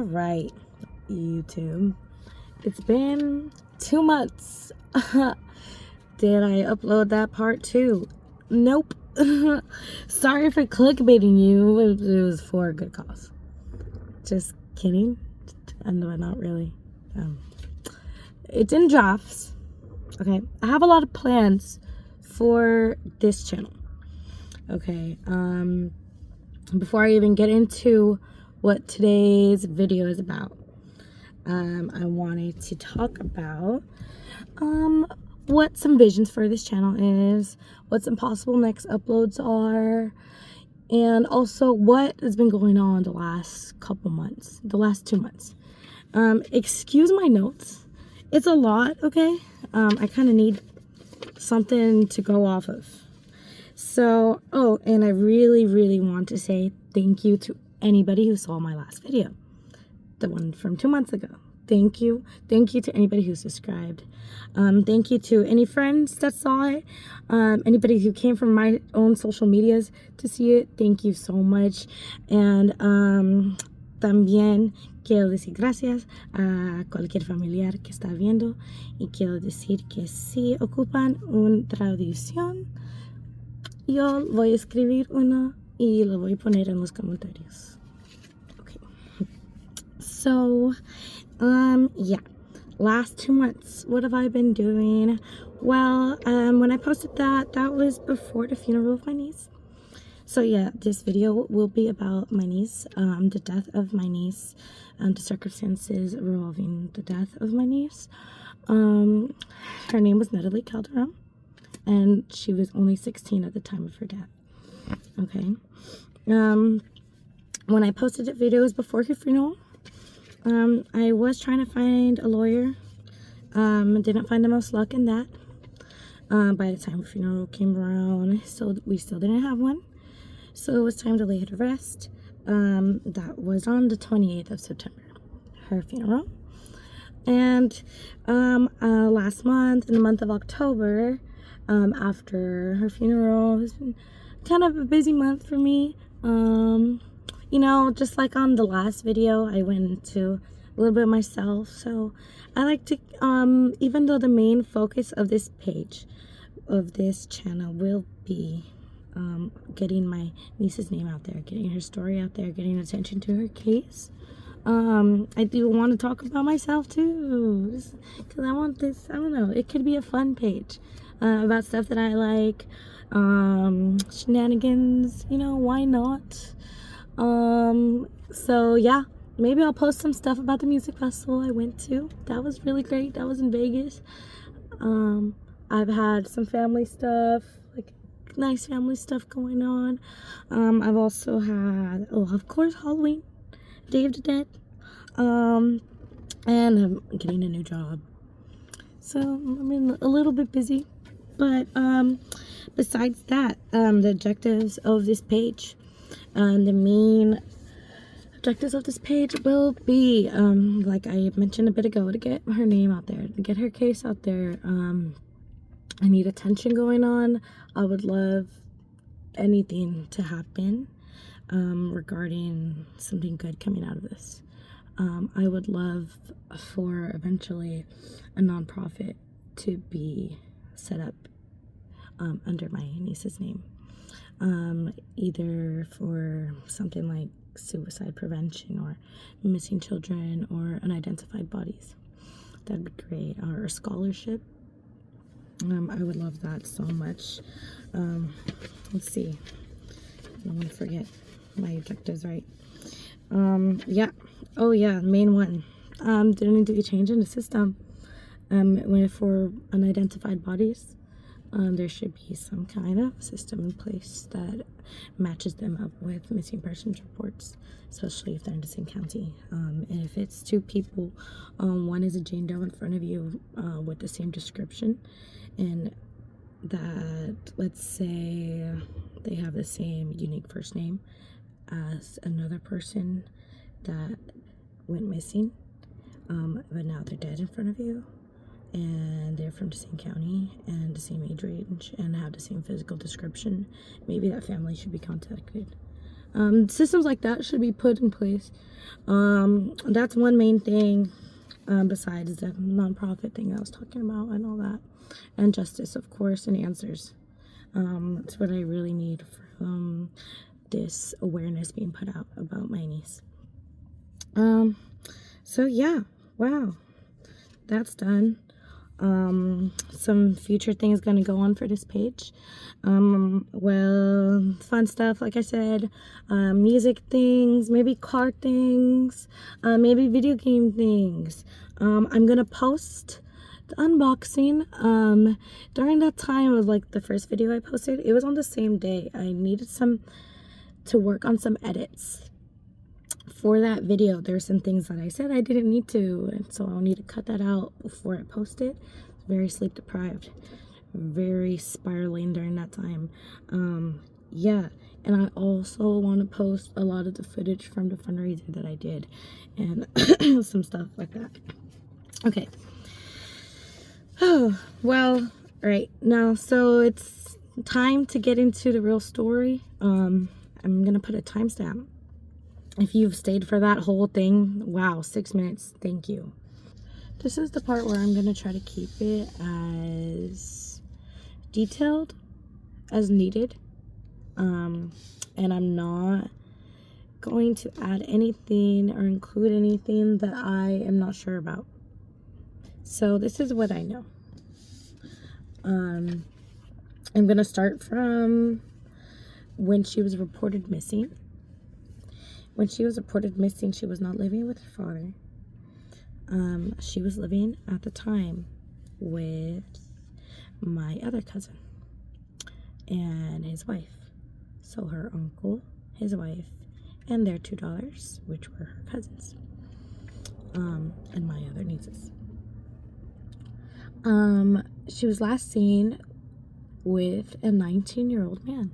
right, YouTube. It's been 2 months. Did I upload that part too? Nope. Sorry for clickbaiting you. It was for a good cause. Just kidding. No, not really. It's in drafts. Okay. I have a lot of plans for this channel. Okay. Before I even get into what today's video is about, I wanted to talk about what some visions for this channel is, what some possible next uploads are, and also what has been going on the last couple months, the last 2 months. Excuse my notes. It's a lot, okay? I kind of need something to go off of. So, and I really want to say thank you to anybody who saw my last video, the one from 2 months ago. Thank you to anybody who subscribed. Thank you to any friends that saw it, anybody who came from my own social medias to see it. Thank you so much. And también quiero decir gracias a cualquier familiar que está viendo, y quiero decir que si ocupan una traducción, yo voy a escribir una y lo voy a poner en los comentarios. Okay. So, yeah. Last 2 months, what have I been doing? Well, when I posted that was before the funeral of my niece. So yeah, this video will be about my niece, the death of my niece, the circumstances revolving the death of my niece. Her name was Nalie Calderon, and she was only 16 at the time of her death. Okay. When I posted the video, it was before her funeral. I was trying to find a lawyer. Didn't find the most luck in that. By the time the funeral came around, we still didn't have one. So it was time to lay her to rest. That was on the 28th of September, her funeral. And last month, in the month of October, after her funeral, it's been kind of a busy month for me. You know, just like on the last video, I went into a little bit of myself. So I like to, even though the main focus of this page, of this channel, will be getting my niece's name out there, getting her story out there, getting attention to her case. I do want to talk about myself too, because I want this, I don't know, it could be a fun page about stuff that I like, shenanigans, you know, why not? So yeah, maybe I'll post some stuff about the music festival I went to. That was really great. That was in Vegas. I've had some family stuff, like nice family stuff going on. I've also had, of course, Halloween, Day of the Dead. And I'm getting a new job. So I'm a little bit busy. But besides that, the objectives of this page, the main objectives of this page will be, like I mentioned a bit ago, to get her name out there, to get her case out there. I need attention going on. I would love anything to happen regarding something good coming out of this. I would love for eventually a nonprofit to be set up under my niece's name. Either for something like suicide prevention or missing children or unidentified bodies. That'd be great. Or a scholarship. I would love that so much. Let's see. I don't want to forget my objectives, right? Yeah. Oh yeah, main one. There need to be change in the system. For unidentified bodies. There should be some kind of system in place that matches them up with missing persons reports, especially if they're in the same county. And if it's 2 people, one is a Jane Doe in front of you with the same description, and that, let's say, they have the same unique first name as another person that went missing, but now they're dead in front of you, and they're from the same county and the same age range and have the same physical description, maybe that family should be contacted. Systems like that should be put in place. That's one main thing, besides the nonprofit thing I was talking about and all that, and justice, of course, and answers. That's what I really need from this awareness being put out about my niece. So yeah, wow, that's done. Some future things gonna go on for this page. Well, fun stuff, like I said, music things, maybe car things, maybe video game things. I'm gonna post the unboxing. During that time, it was like the first video I posted, it was on the same day. I needed to work on some edits for that video. There's some things that I said I didn't need to, and so I'll need to cut that out before I post it. Very sleep deprived, very spiraling during that time. Yeah, and I also want to post a lot of the footage from the fundraiser that I did, and some stuff like that. Okay. Oh, well, right now, so it's time to get into the real story. I'm gonna put a timestamp. If you've stayed for that whole thing, wow, 6 minutes, thank you. This is the part where I'm going to try to keep it as detailed as needed. And I'm not going to add anything or include anything that I am not sure about. So this is what I know. I'm going to start from when she was reported missing. When she was reported missing, she was not living with her father. She was living at the time with my other cousin and his wife. So her uncle, his wife, and their 2 daughters, which were her cousins, and my other nieces. She was last seen with a 19-year-old man,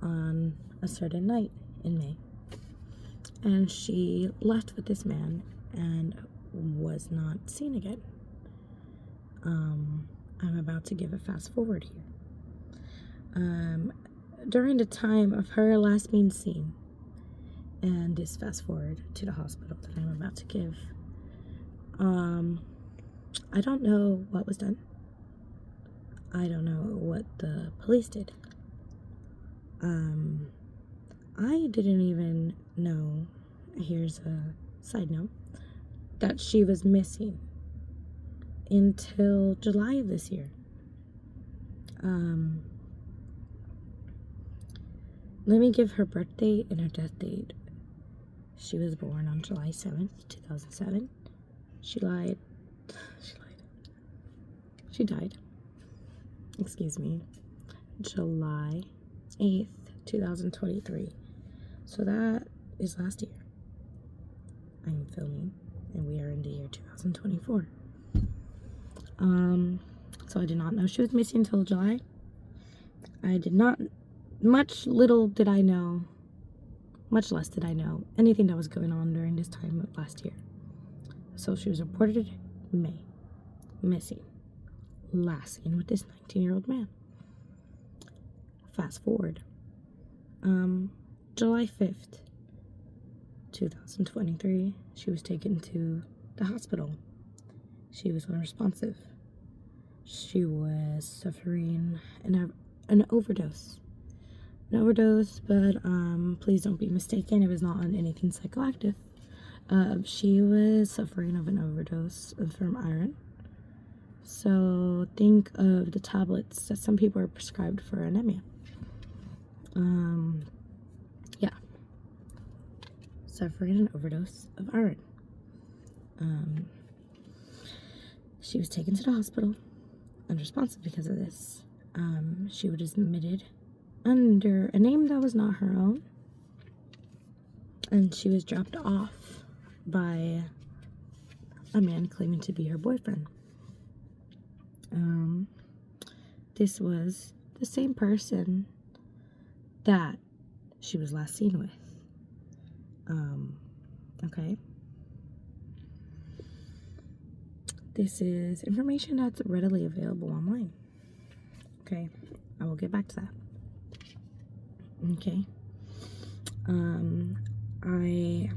on a certain night in May, and she left with this man and was not seen again. I'm about to give a fast forward here. During the time of her last being seen, and this fast forward to the hospital that I'm about to give, I don't know what was done. I don't know what the police did. I didn't even know, here's a side note, that she was missing until July of this year. Let me give her birth date and her death date. She was born on July 7th, 2007. She died. Excuse me. July 8th, 2023. So that is last year. I'm filming, and we are in the year 2024. So I did not know she was missing until July. Much less did I know anything that was going on during this time of last year. So she was reported May, missing, last seen with this 19-year-old man. Fast forward, July 5th, 2023, she was taken to the hospital. She was unresponsive. She was suffering an overdose. But please don't be mistaken, it was not on anything psychoactive. She was suffering of an overdose from iron. So think of the tablets that some people are prescribed for anemia. Yeah. Suffering an overdose of iron. She was taken to the hospital, unresponsive because of this. She was admitted under a name that was not her own, and she was dropped off by a man claiming to be her boyfriend. This was the same person that she was last seen with. Okay. This is information that's readily available online. Okay, I will get back to that. Okay. I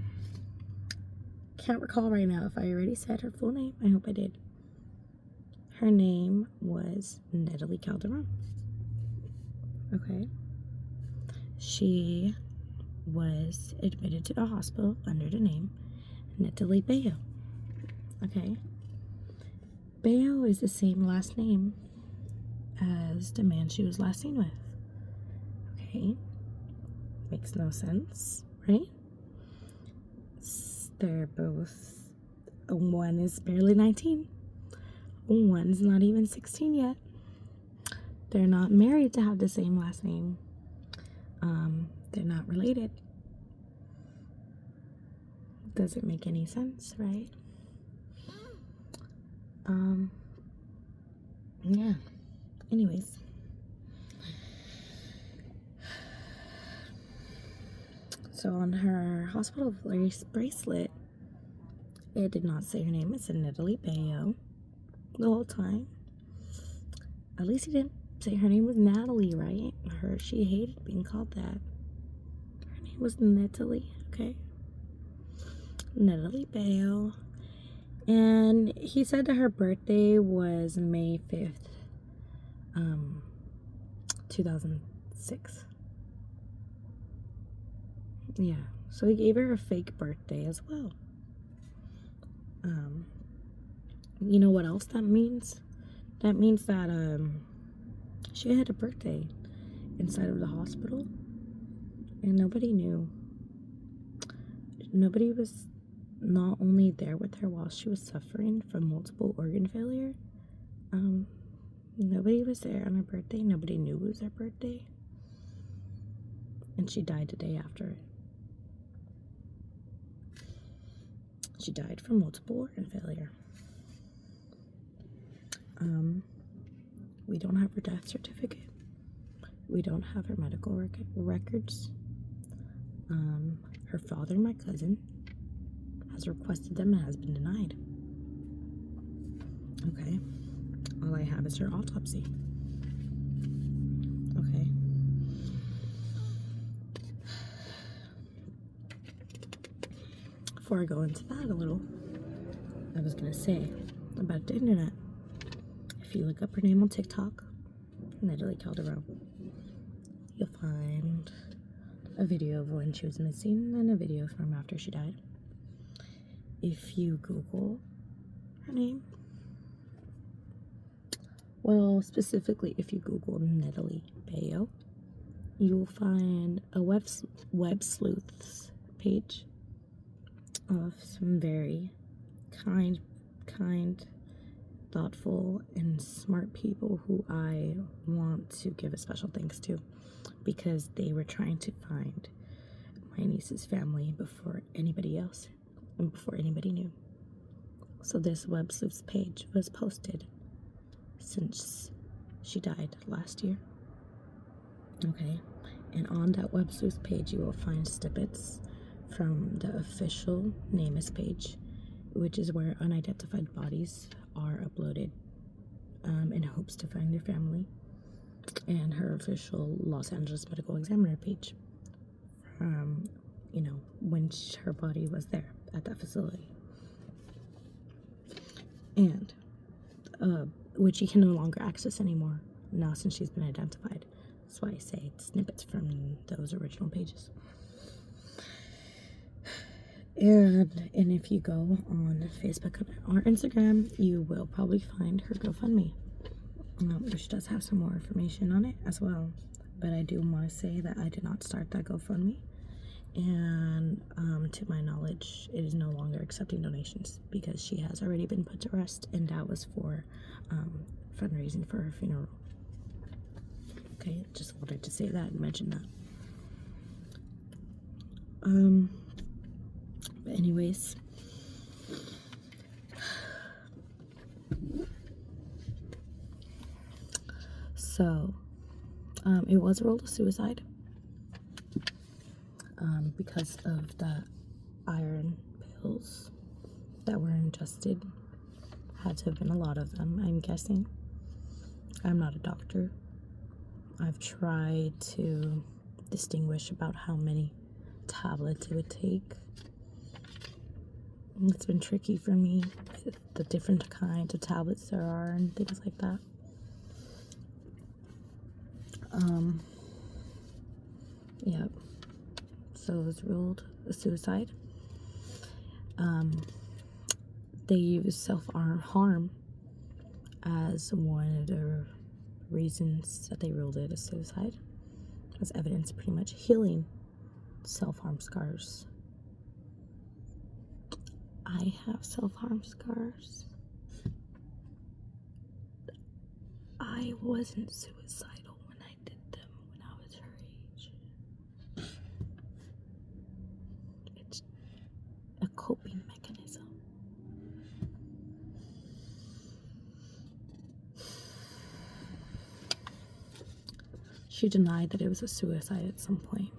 can't recall right now if I already said her full name. I hope I did. Her name was Nalie Calderon. Okay. She was admitted to the hospital under the name Netalie Bayo. Okay. Bayo is the same last name as the man she was last seen with. Okay. Makes no sense, right? They're both, one is barely 19. One's not even 16 yet. They're not married to have the same last name. They're not related. Doesn't make any sense, right? Yeah. Anyways. So on her hospital bracelet, it did not say her name. It said Netalie Bayo the whole time. At least he didn't say her name was Natalie, right? She hated being called that. Her name was Netalie, okay? Netalie Bayo. And he said that her birthday was May 5th, 2006. Yeah, so he gave her a fake birthday as well. You know what else that means? That means that she had a birthday inside of the hospital and nobody knew. Nobody was not only there with her while she was suffering from multiple organ failure. Nobody was there on her birthday. Nobody knew it was her birthday. And she died the day after it. She died from multiple organ failure. We don't have her death certificate. We don't have her medical records. Her father, my cousin, has requested them and has been denied. Okay. All I have is her autopsy. Okay. Before I go into that a little, I was going to say about the internet. If you look up her name on TikTok, Nalie Calderon, you'll find a video of when she was missing and a video from after she died. If you Google her name, well, specifically if you Google Netalie Bayo, you'll find a web sleuths page of some very kind, thoughtful, and smart people who I want to give a special thanks to, because they were trying to find my niece's family before anybody else and before anybody knew. So this web sleuths page was posted since she died last year. Okay, and on that web sleuths page you will find snippets from the official NamUs page, which is where unidentified bodies are uploaded in hopes to find their family, and her official Los Angeles Medical Examiner page from, when her body was there at that facility, and which you can no longer access anymore now since she's been identified. That's why I say it's snippets from those original pages. And if you go on Facebook or Instagram, you will probably find her GoFundMe, which does have some more information on it as well. But I do want to say that I did not start that GoFundMe, and to my knowledge, it is no longer accepting donations because she has already been put to rest, and that was for fundraising for her funeral. Okay, just wanted to say that and mention that. But anyways, so it was ruled a suicide because of the iron pills that were ingested. Had to have been a lot of them, I'm guessing. I'm not a doctor. I've tried to distinguish about how many tablets it would take. It's been tricky for me, the different kinds of tablets there are and things like that. Yeah, so it was ruled a suicide. They used self-harm as one of the reasons that they ruled it a suicide, as evidence of pretty much healing self-harm scars. I have self-harm scars. I wasn't suicidal when I did them when I was her age. It's a coping mechanism. She denied that it was a suicide at some point.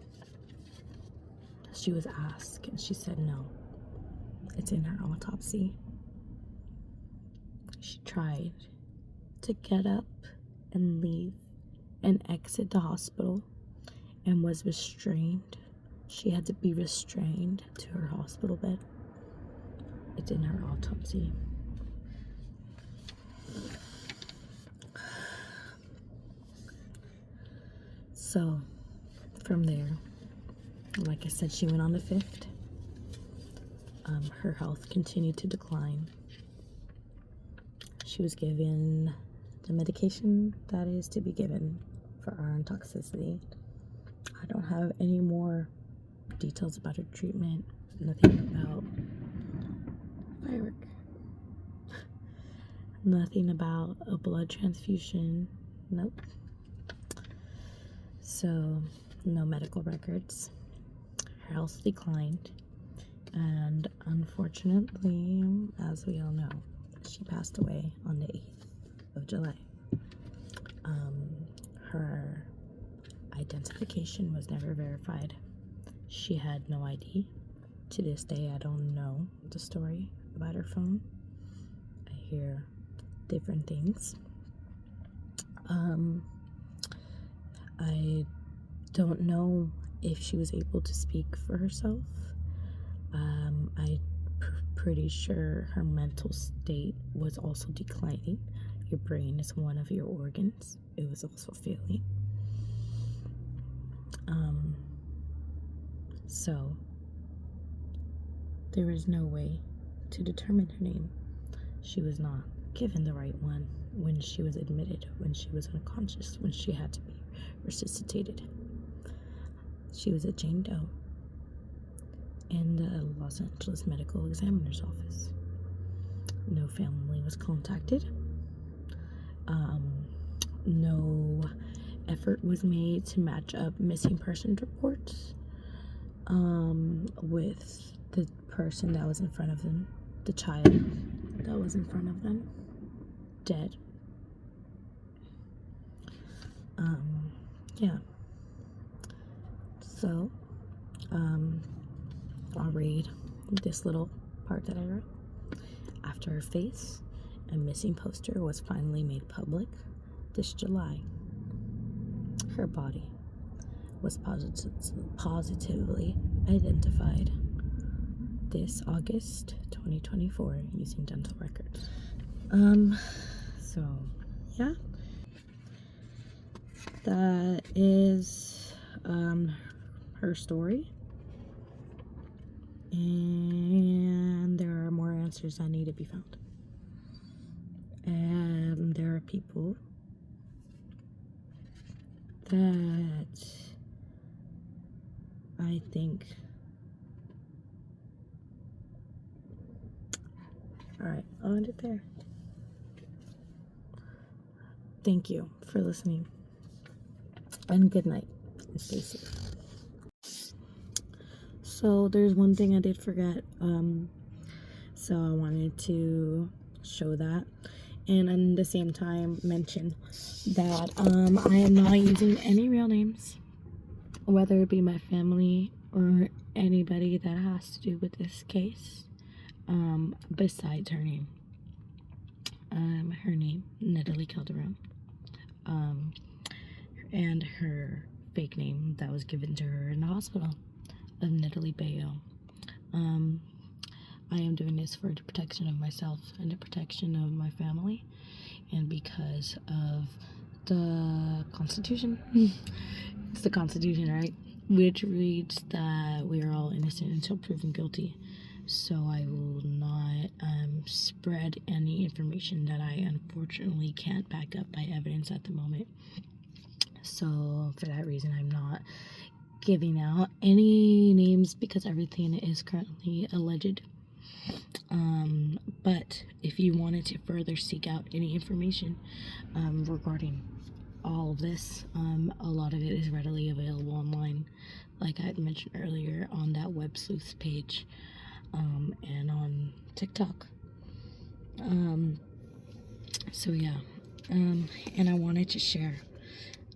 She was asked and she said no. It's in her autopsy. She tried to get up and leave and exit the hospital and was restrained. She had to be restrained to her hospital bed. It's in her autopsy. So, from there, like I said, she went on the 5th. Her health continued to decline. She was given the medication that is to be given for iron toxicity. I don't have any more details about her treatment. Nothing about firework. Nothing about a blood transfusion. Nope. So, no medical records. Her health declined. And unfortunately, as we all know, she passed away on the 8th of July. Her identification was never verified. She had no ID. To this day, I don't know the story about her phone. I hear different things. I don't know if she was able to speak for herself. I'm pretty sure her mental state was also declining. Your brain is one of your organs. It was also failing. So there was no way to determine her name. She was not given the right one when she was admitted, when she was unconscious, when she had to be resuscitated. She was a Jane Doe in the Los Angeles Medical Examiner's Office. No family was contacted. No effort was made to match up missing person reports with the person that was in front of them, the child that was in front of them, dead. Yeah. So, I'll read this little part that I wrote. After her face, a missing poster was finally made public this July. Her body was positively identified this August 2024 using dental records. So, yeah. That is, her story. And there are more answers that need to be found. And there are people that I think, alright, I'll end it there. Thank you for listening. And good night. And stay safe. So there's one thing I did forget. So I wanted to show that. And at the same time mention that I am not using any real names, whether it be my family or anybody that has to do with this case, besides her name. Her name, Nalie Calderon. And her fake name that was given to her in the hospital of Netalie. I am doing this for the protection of myself and the protection of my family, and because of the Constitution. It's the Constitution, right? Which reads that we are all innocent until proven guilty. So I will not spread any information that I unfortunately can't back up by evidence at the moment. So for that reason, I'm not giving out any names because everything is currently alleged. But if you wanted to further seek out any information regarding all of this, a lot of it is readily available online, like I had mentioned earlier, on that Web Sleuths page, and on TikTok. So yeah, and I wanted to share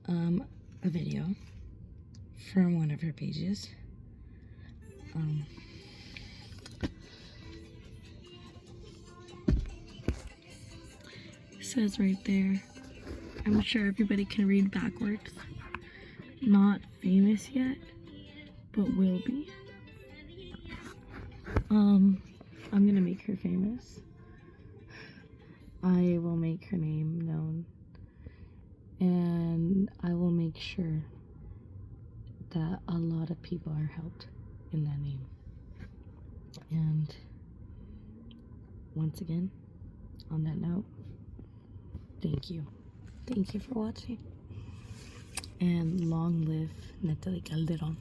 a video from one of her pages. It says right there, I'm sure everybody can read backwards. Not famous yet, but will be. I'm gonna make her famous. I will make her name known, and I will make sure that a lot of people are helped in that name. And once again, on that note, thank you for watching, and long live Nalie Calderon.